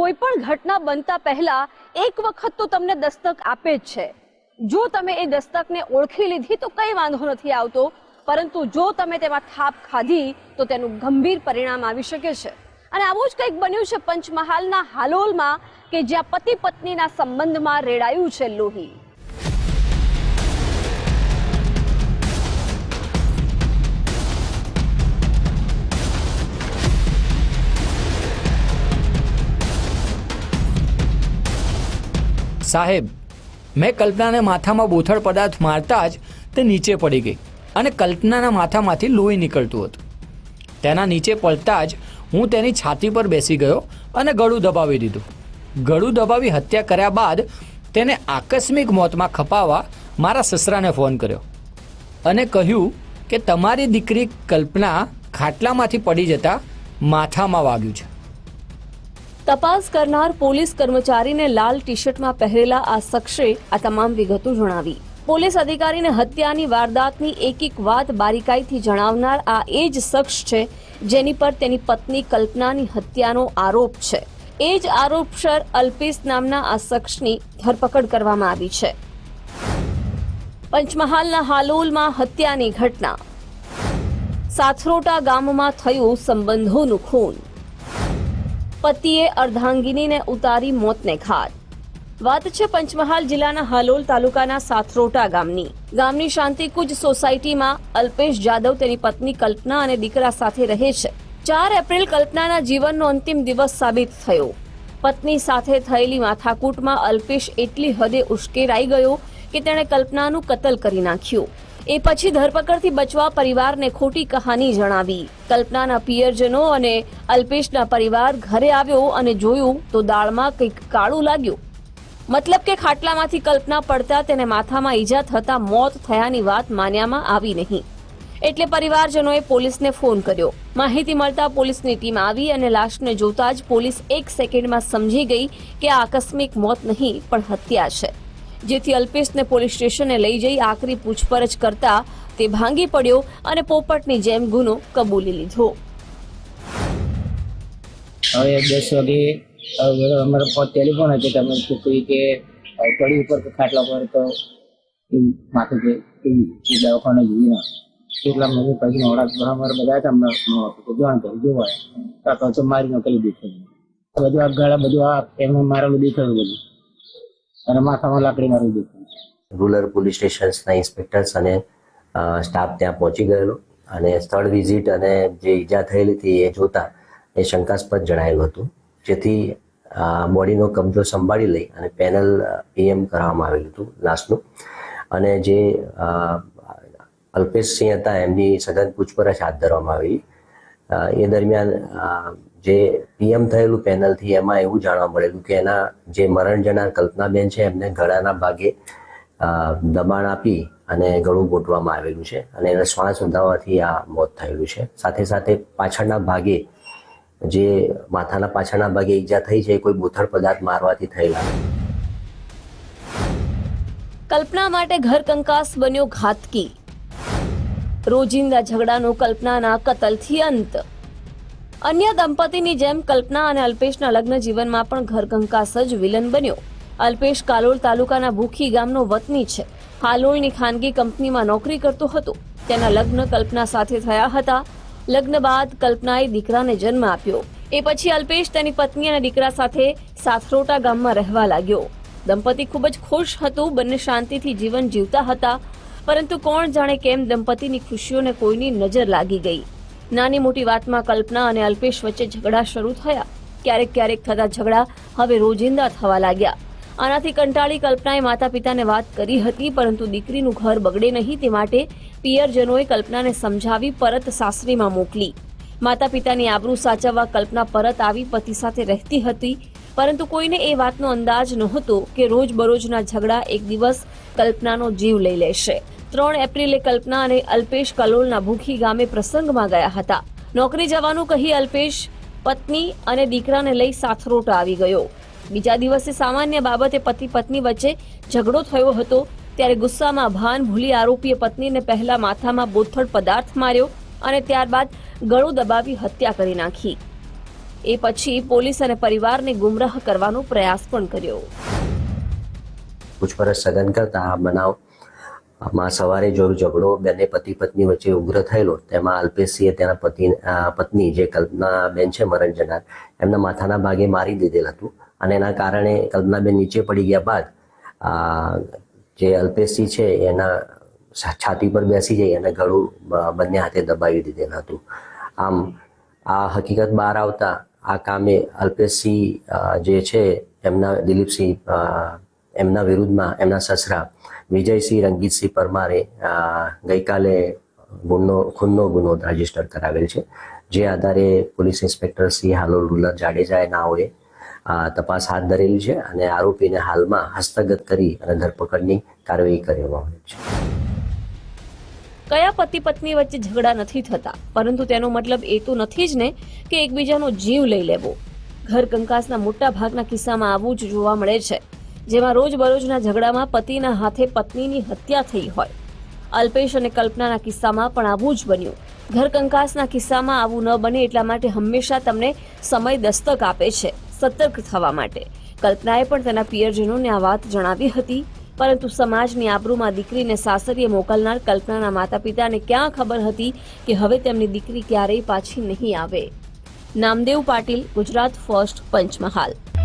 કોઈ પણ ઘટના બનતા પહેલા એક વખત તો તમને દસ્તક આપે જ છે. જો તમે એ દસ્તકને ઓળખી લીધી તો કંઈ વાંધો નથી આવતો, પરંતુ જો તમે તેમાં થાપ ખાધી તો તેનું ગંભીર પરિણામ આવી શકે છે. અને આવું જ કંઈક બન્યું છે પંચમહાલના હાલોલમાં, કે જ્યાં પતિ પત્નીના સંબંધમાં રેડાયું છે લોહી. સાહેબ, મેં કલ્પનાને માથામાં બોથડ પદાર્થ મારતા જ તે નીચે પડી ગઈ અને કલ્પનાના માથામાંથી લોહી નીકળતું હતું. તેના નીચે પડતા જ હું તેની છાતી પર બેસી ગયો અને ગળું દબાવી દીધું. ગળું દબાવી હત્યા કર્યા બાદ તેને આકસ્મિક મોતમાં ખપાવવા મારા સસરાને ફોન કર્યો અને કહ્યું કે તમારી દીકરી કલ્પના ખાટલામાંથી પડી જતા માથામાં વાગ્યું છે. તપાસ કરનાર પોલીસ કર્મચારીને લાલ ટી શર્ટમાં પહેરેલા આ શખ્સે આ તમામ વિગતો જણાવી. પોલીસ અધિકારીને હત્યાની વારદાતની એક વાત બારીકાઈથી જણાવનાર આ એ જ શખ્સ છે જેની પર તેની પત્ની કલ્પનાની હત્યાનો આરોપ છે. એ જ આરોપસર અલ્પેશ નામના આ શખ્સની ધરપકડ કરવામાં આવી છે. પંચમહાલના હાલોલમાં હત્યાની ઘટના. સાથરોટા ગામમાં થયું સંબંધોનું ખૂન. પતિએ અર્ધાંગિનીને ઉતારી મોતને ઘાટ. વાત છે પંચમહાલ જિલ્લાના હાલોલ તાલુકાના સાથરોટા ગામની શાંતિકુંજ સોસાયટીમાં અલ્પેશ જાદવ તેની પત્ની કલ્પના અને દીકરા સાથે રહે છે. 4 એપ્રિલ કલ્પનાના જીવનનો અંતિમ દિવસ સાબિત થયો. પત્ની સાથે થયેલી માથાકૂટમાં અલ્પેશ એટલી હદે ઉશ્કેરાઈ ગયો કે તેણે કલ્પનાનું કતલ કરી નાખ્યું. એ પછી ધરપકડથી બચવા પરિવારને ખોટી કહાની જણાવી. કલ્પનાના પિયરજનો અને અલ્પેશના પરિવાર ઘરે આવ્યો અને જોયું તો દાળમાં કંઈક કાળું લાગ્યું. મતલબ કે ખાટલામાંથી કલ્પના પડતા તેને માથામાં ઈજા થતા મોત થયાની વાત માન્યામાં આવી નહીં. એટલે પરિવારજનોએ પોલીસને ફોન કર્યો. માહિતી મળતા પોલીસની ટીમ આવી અને લાશને જોતા જ પોલીસ 1 સેકન્ડમાં સમજી ગઈ કે આ આકસ્મિક મોત નહીં પણ હત્યા છે. જેથી અલ્પેશને પોલીસ સ્ટેશને લઈ જઈ આકરી પૂછપરછ કરતા તે ભાંગી પડ્યો અને પોપટની જેમ ગુનો કબૂલી લીધો. હવે 10 વાગે અમારા ટેલિફોન હતો કે તમે છોકરી કે કડી ઉપર ખાટલા પર તો માથું કે દવાખાને જઈએ ના એટલા મને પછી નવડા અમારે બધા હતા જાણ કરી જોવા તો મારી નોકરી દેખાય બધું આ ગાળા બધું આ એમને મારેલું દેખાયું બધું અને માથામાં લાકડી મારી દીધી. રૂરલ પોલીસ સ્ટેશન્સના ઇન્સ્પેક્ટર્સ અને સ્ટાફ ત્યાં પહોંચી ગયેલો અને સ્થળ વિઝિટ અને જે ઈજા થયેલી હતી એ જોતા એ શંકાસ્પદ જણાયેલું હતું, જેથી બોડીનો કબજો સંભાળી લઈ અને પેનલ પીએમ કરવામાં આવેલું હતું લાશનું. અને જે અલ્પેશસિંહ હતા એમની સઘન પૂછપરછ હાથ ધરવામાં આવી. એ દરમિયાન જે પીએમ થયેલું પેનલથી એમાં એવું જાણવા મળેલું કે એના જે મરણ જનાર કલ્પનાબેન છે એમને ગળાના ભાગે દબાણ આપી અને ગળું ઘૂંટવામાં આવેલું છે અને એને શ્વાસ ઊંધાવાથી આ મોત થયેલું છે. સાથે સાથે પાછળના ભાગે જે માથાના પાછળના ભાગે ઈજા થઈ છે એ કોઈ બોથડ પદાર્થ મારવાથી થયેલા. કલ્પના માટે ઘર કંકાસ બન્યો ઘાતકી. રોજિંદા ઝઘડાનો કલ્પનાના કતલથી અંત. અન્ય દંપતીની જેમ કલ્પના અને અલ્પેશના લગ્ન જીવનમાં પણ ઘર કંકાસ જ વિલન બન્યો. અલ્પેશ કાલોલ તાલુકાના ભૂખી ગામનો વતની છે. હાલોલની ખાનગી કંપનીમાં નોકરી કરતો હતો. તેના લગ્ન કલ્પના સાથે થયા હતા. લગ્ન બાદ કલ્પનાએ દીકરાને જન્મ આપ્યો. એ પછી અલ્પેશ તેની પત્ની અને દીકરા સાથે સાથરોટા ગામમાં રહેવા લાગ્યો. દંપતી ખૂબ જ ખુશ હતું. બંને શાંતિથી જીવન જીવતા હતા. પરંતુ કોણ જાણે કેમ દંપતીની ખુશીઓને કોઈની નજર લાગી ગઈ. નાની મોટી વાતમાં કલ્પના અને અલ્પેશ વચ્ચે ઝઘડા શરૂ થયા. ક્યારેક થતા ઝઘડા હવે રોજિંદા થવા લાગ્યા. આનાથી કંટાળી કલ્પનાએ માતા પિતાને વાત કરી હતી, પરંતુ દીકરીનું ઘર બગડે નહીં તે માટે પિયરજનોએ કલ્પનાને સમજાવી પરત સાસરીમાં મોકલી. માતા પિતાની આબરૂ સાચવવા કલ્પના પરત આવી પતિ સાથે રહેતી હતી, પરંતુ કોઈને એ વાતનો અંદાજ નહોતો કે રોજબરોજના ઝઘડા એક દિવસ કલ્પનાનો જીવ લઈ લેશે. 3 એપ્રિલે કલ્પના અને અલ્પેશ કલોલના ભૂખી ગામે પ્રસંગમાં ગયા હતા. નોકરી જવાનું કહી અલ્પેશ પત્ની અને દીકરાને લઈ સાથરોટા આવી ગયો. બીજા દિવસે સામાન્ય બાબતે પતિ પત્ની વચ્ચે ઝઘડો થયો હતો. ત્યારે ગુસ્સામાં ભાન ભૂલી આરોપીએ પત્નીને પહેલા માથામાં બોથડ પદાર્થ માર્યો અને ત્યારબાદ ગળું દબાવી હત્યા કરી નાખી. એ પછી પોલીસ અને પરિવારને ગુમરાહ કરવાનો પ્રયાસ પણ કર્યો. પૂછપરછ સઘન કરતા આ બનાવમાં સવારે જો ઝઘડો બંને પતિ પત્ની વચ્ચે ઉગ્ર થયેલો, તેમાં અલ્પેશસિંહે તેના પત્ની જે કલ્પનાબેન છે મરણ જનાર, એમના માથાના ભાગે મારી દીધેલ હતું અને એના કારણે કલ્પનાબેન નીચે પડી ગયા બાદ જે અલ્પેશસિંહ છે એના છાતી પર બેસી જઈ અને ગળું બંને હાથે દબાવી દીધેલ હતું. આમ આ હકીકત બહાર આવતા આ કામે અલ્પેશસિંહ જે છે એમના દિલીપસિંહ એમના વિરુદ્ધમાં એમના સસરા વિજયસિંહ રંગીતસિંહ પરમારે ગઈકાલે ખૂનનો ગુનો રજીસ્ટર કરાવેલ છે. જે આધારે police inspector Shri Halol rural Jadeja નાઓએ તપાસ હાથ ધરેલી છે અને આરોપીને હાલમાં હસ્તગત કરી અને ધરપકડની કાર્યવાહી કરવામાં આવી છે. કયા પતિ પત્ની વચ્ચે ઝઘડા નથી થતા, પરંતુ તેનો મતલબ એ તો નથી જ ને કે એકબીજાનો જીવ લઈ લેવો. ઘર કંકાસના મોટા ભાગના કિસ્સામાં આવું જ જોવા મળે છે, જેમાં રોજબરોજના ઝઘડામાં પતિના હાથે પત્નીની હત્યા થઈ હોય. અલ્પેશ અને કલ્પનાના કિસ્સામાં પણ આવું જ બન્યું. ઘર કંકાસના કિસ્સામાં આવું ન બને એટલા માટે હંમેશા તમને સમય દસ્તક આપે છે સતર્ક થવા માટે. કલ્પનાએ પણ તેના પિયરજનોને આ વાત જણાવી હતી, પરંતુ સમાજની આબરૂમાં દીકરીને સાસરીએ મોકલનાર કલ્પનાના માતા પિતાને ક્યાં ખબર હતી કે હવે તેમની દીકરી ક્યારેય પાછી નહીં આવે. નામદેવ પાટીલ, ગુજરાત ફર્સ્ટ, પંચમહાલ.